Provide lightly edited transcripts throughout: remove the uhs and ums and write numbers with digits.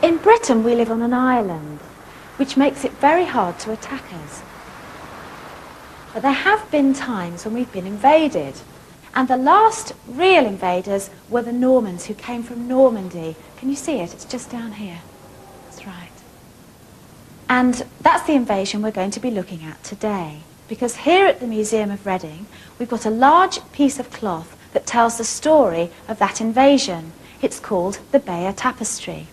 In Britain, we live on an island, which makes it very hard to attack us. But there have been times when we've been invaded. And the last real invaders were the Normans who came from Normandy. Can you see it? It's just down here. That's right. And that's the invasion we're going to be looking at today. Because here at the Museum of Reading, we've got a large piece of cloth that tells the story of that invasion. It's called the Bayeux Tapestry.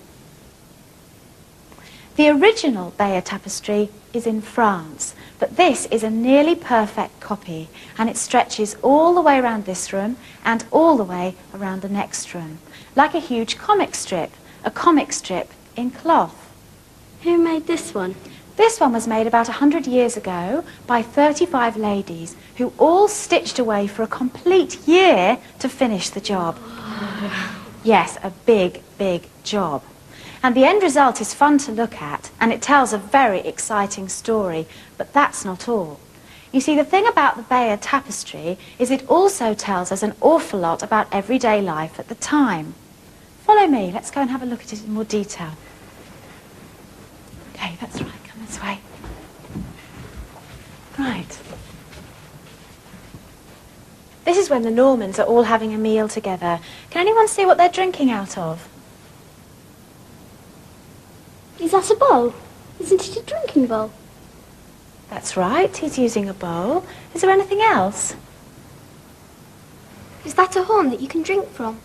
The original Bayeux Tapestry is in France, but this is a nearly perfect copy, and it stretches all the way around this room and all the way around the next room, like a huge comic strip in cloth. Who made this one? This one was made about 100 years ago by 35 ladies who all stitched away for a complete year to finish the job. Yes, a big, big job. And the end result is fun to look at, and it tells a very exciting story, but that's not all. You see, the thing about the Bayeux Tapestry is it also tells us an awful lot about everyday life at the time. Follow me, let's go and have a look at it in more detail. Okay, that's right, come this way. Right. This is when the Normans are all having a meal together. Can anyone see what they're drinking out of? Is that a bowl? Isn't it a drinking bowl? That's right, he's using a bowl. Is there anything else? Is that a horn that you can drink from?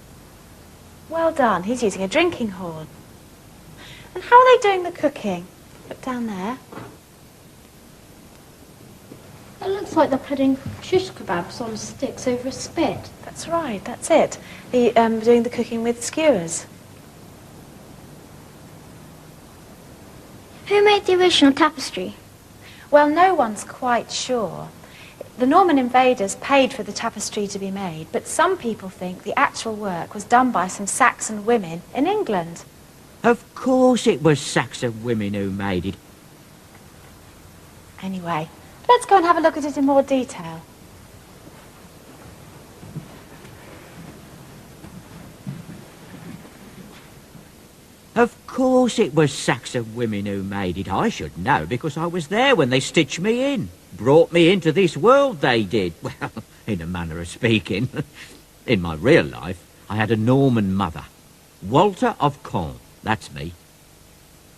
Well done, he's using a drinking horn. And how are they doing the cooking? Look down there. It looks like they're putting shish kebabs on sticks over a spit. That's right, that's it. Doing the cooking with skewers. Who made the original tapestry? Well, no one's quite sure. The Norman invaders paid for the tapestry to be made, but some people think the actual work was done by some Saxon women in England. Of course it was Saxon women who made it. Anyway, let's go and have a look at it in more detail. Of course it was Saxon women who made it. I should know, because I was there when they stitched me in. Brought me into this world, they did. Well, in a manner of speaking. In my real life, I had a Norman mother. Walter of Caen, that's me.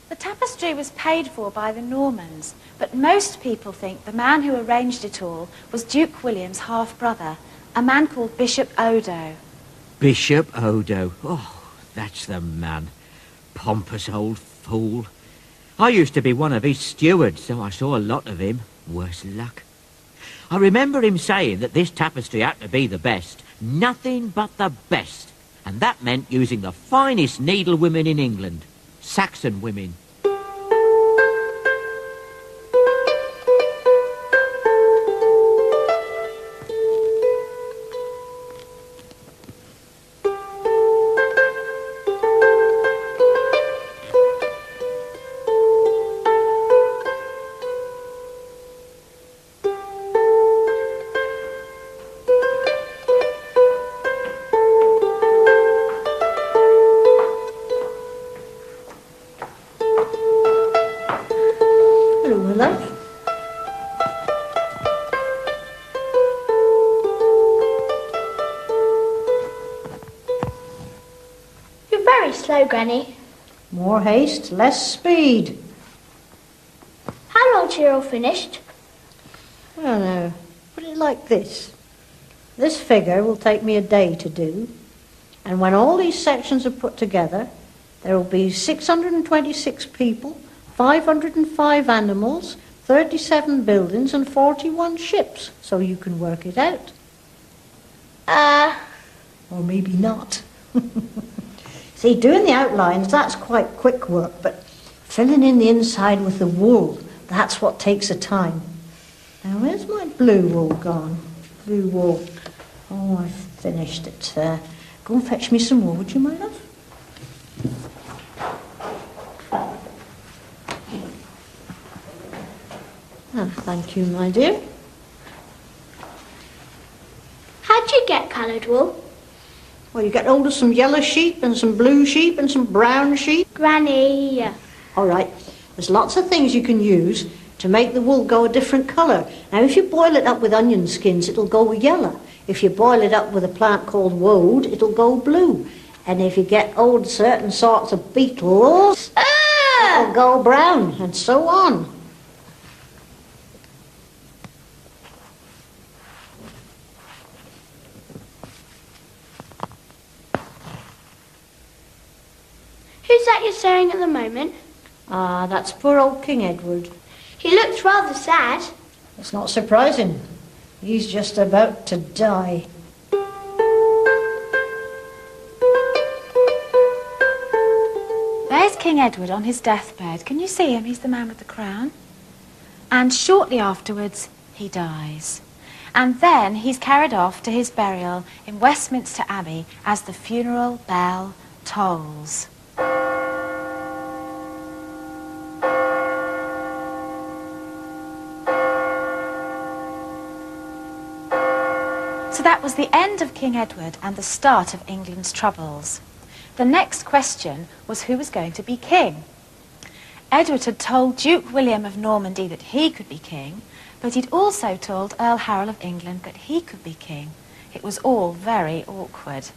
The tapestry was paid for by the Normans, but most people think the man who arranged it all was Duke William's half-brother, a man called Bishop Odo. Bishop Odo. Oh, that's the man. Pompous old fool. I used to be one of his stewards, so I saw a lot of him. Worse luck. I remember him saying that this tapestry had to be the best. Nothing but the best. And that meant using the finest needlewomen in England. Saxon women. Slow, Granny. More haste, less speed. How long till you're all finished? Well, now, put it like this. This figure will take me a day to do, and when all these sections are put together, there will be 626 people, 505 animals, 37 buildings, and 41 ships, so you can work it out. Or maybe not. See, doing the outlines, that's quite quick work, but filling in the inside with the wool, that's what takes a time. Now, where's my blue wool gone? Blue wool. Oh, I finished it. Go and fetch me some more, would you, my love? Oh, thank you, my dear. How'd you get coloured wool? Well, you get hold of some yellow sheep and some blue sheep and some brown sheep. Granny. All right, there's lots of things you can use to make the wool go a different colour. Now, if you boil it up with onion skins, it'll go yellow. If you boil it up with a plant called woad, it'll go blue. And if you get hold of certain sorts of beetles, it'll go brown, and so on. Who's that you're staring at the moment? Ah, that's poor old King Edward. He looks rather sad. It's not surprising. He's just about to die. There's King Edward on his deathbed. Can you see him? He's the man with the crown. And shortly afterwards, he dies. And then he's carried off to his burial in Westminster Abbey as the funeral bell tolls. So that was the end of King Edward and the start of England's troubles. The next question was who was going to be king. Edward had told Duke William of Normandy that he could be king, but he'd also told Earl Harold of England that he could be king. It was all very awkward.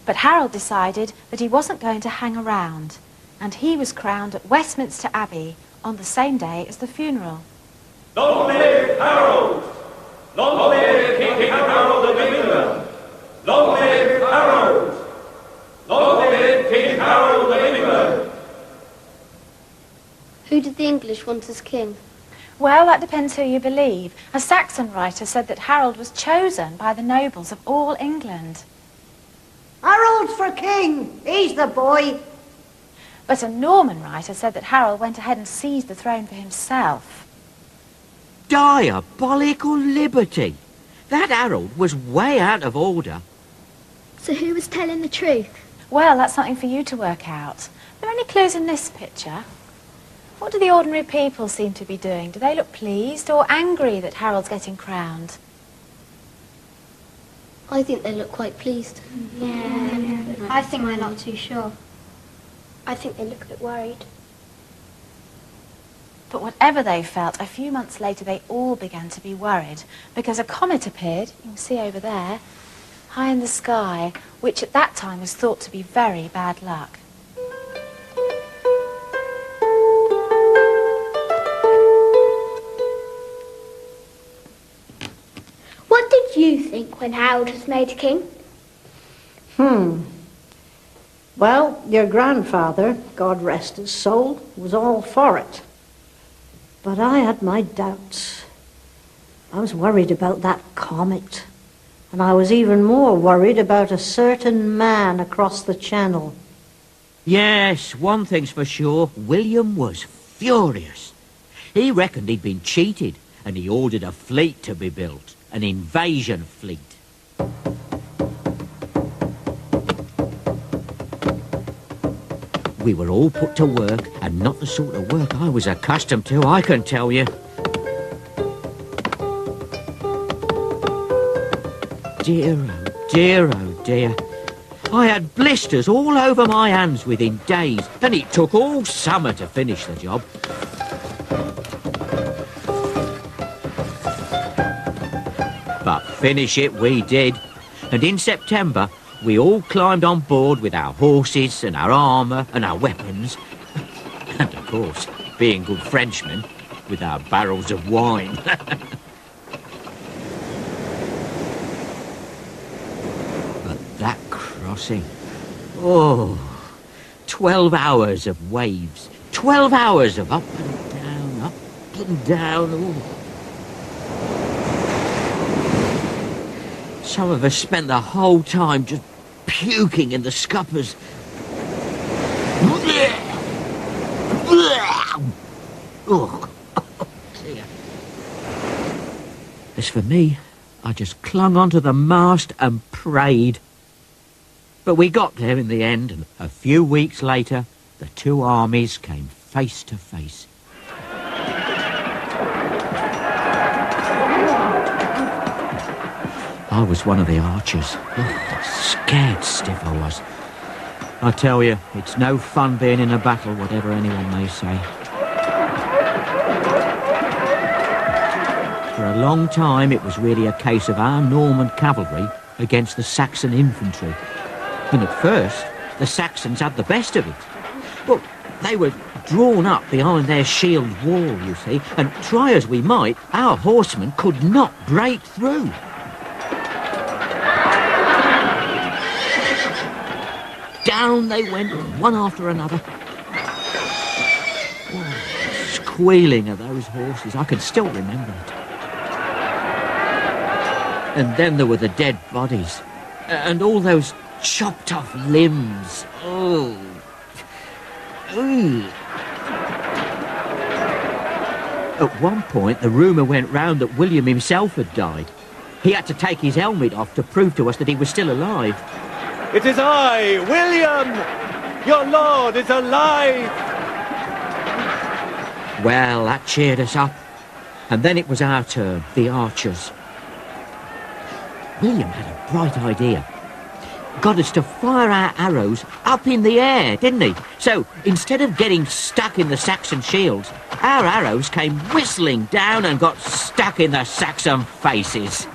But Harold decided that he wasn't going to hang around, and he was crowned at Westminster Abbey on the same day as the funeral. Long live Harold! Long live King Harold of England! Long live Harold! Long live King Harold of England! Who did the English want as king? Well, that depends who you believe. A Saxon writer said that Harold was chosen by the nobles of all England. Harold's for king. He's the boy. But a Norman writer said that Harold went ahead and seized the throne for himself. Diabolical liberty! That Harold was way out of order. So who was telling the truth? Well, that's something for you to work out. Are there any clues in this picture? What do the ordinary people seem to be doing? Do they look pleased or angry that Harold's getting crowned? I think they look quite pleased. Yeah. I think they're not too sure. I think they look a bit worried. But whatever they felt, a few months later they all began to be worried because a comet appeared, you can see over there, high in the sky, which at that time was thought to be very bad luck. What did you think when Harold was made king? Well, your grandfather, God rest his soul, was all for it. But I had my doubts. I was worried about that comet. And I was even more worried about a certain man across the channel. Yes, one thing's for sure, William was furious. He reckoned he'd been cheated, and he ordered a fleet to be built, an invasion fleet. We were all put to work, and not the sort of work I was accustomed to, I can tell you. Dear, oh dear, oh dear. I had blisters all over my hands within days, and it took all summer to finish the job. But finish it we did, and in September we all climbed on board with our horses and our armour and our weapons, and of course, being good Frenchmen, with our barrels of wine. But that crossing, oh, 12 hours of waves, 12 hours of up and down, up and down. Oh. Some of us spent the whole time just puking in the scuppers. Oh, dear. As for me, I just clung onto the mast and prayed. But we got there in the end, and a few weeks later, the two armies came face to face. I was one of the archers. Oh, scared stiff I was. I tell you, it's no fun being in a battle, whatever anyone may say. For a long time, it was really a case of our Norman cavalry against the Saxon infantry. And at first, the Saxons had the best of it. Well, they were drawn up behind their shield wall, you see, and try as we might, our horsemen could not break through. Down they went, one after another. Oh, squealing of those horses, I can still remember it. And then there were the dead bodies, and all those chopped off limbs. Oh. Ooh. At one point, the rumour went round that William himself had died. He had to take his helmet off to prove to us that he was still alive. It is I, William! Your lord is alive! Well, that cheered us up. And then it was our turn, the archers. William had a bright idea. Got us to fire our arrows up in the air, didn't he? So, instead of getting stuck in the Saxon shields, our arrows came whistling down and got stuck in the Saxon faces.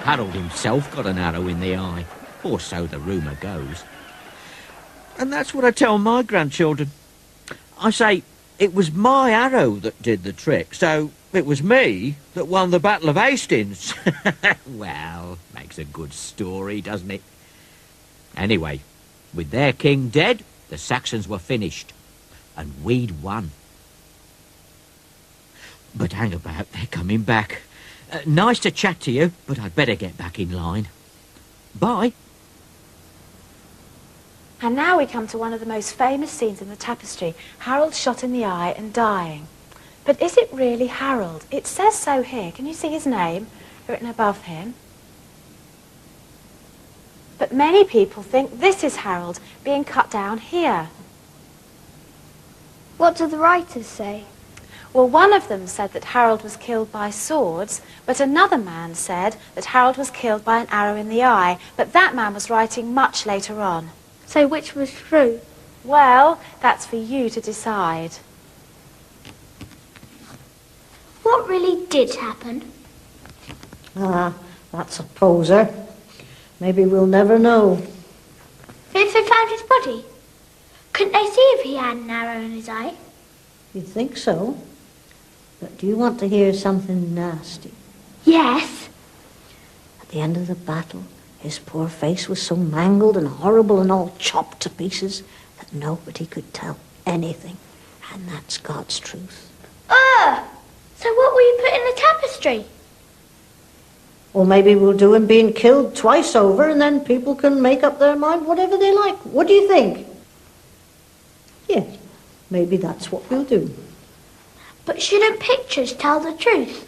Harold himself got an arrow in the eye, or so the rumour goes. And that's what I tell my grandchildren. I say, it was my arrow that did the trick, so it was me that won the Battle of Hastings. Well, makes a good story, doesn't it? Anyway, with their king dead, the Saxons were finished, and we'd won. But hang about, they're coming back. Nice to chat to you, but I'd better get back in line. Bye. And now we come to one of the most famous scenes in the tapestry, Harold shot in the eye and dying. But is it really Harold? It says so here. Can you see his name written above him? But many people think this is Harold being cut down here. What do the writers say? Well, one of them said that Harold was killed by swords, but another man said that Harold was killed by an arrow in the eye, but that man was writing much later on. So which was true? Well, that's for you to decide. What really did happen? Ah, that's a poser. Maybe we'll never know. But if they found his body, couldn't they see if he had an arrow in his eye? You'd think so. But do you want to hear something nasty? Yes. At the end of the battle, his poor face was so mangled and horrible and all chopped to pieces that nobody could tell anything. And that's God's truth. So what will you put in the tapestry? Or maybe we'll do him being killed twice over and then people can make up their mind whatever they like. What do you think? Yes, maybe that's what we'll do. But shouldn't pictures tell the truth?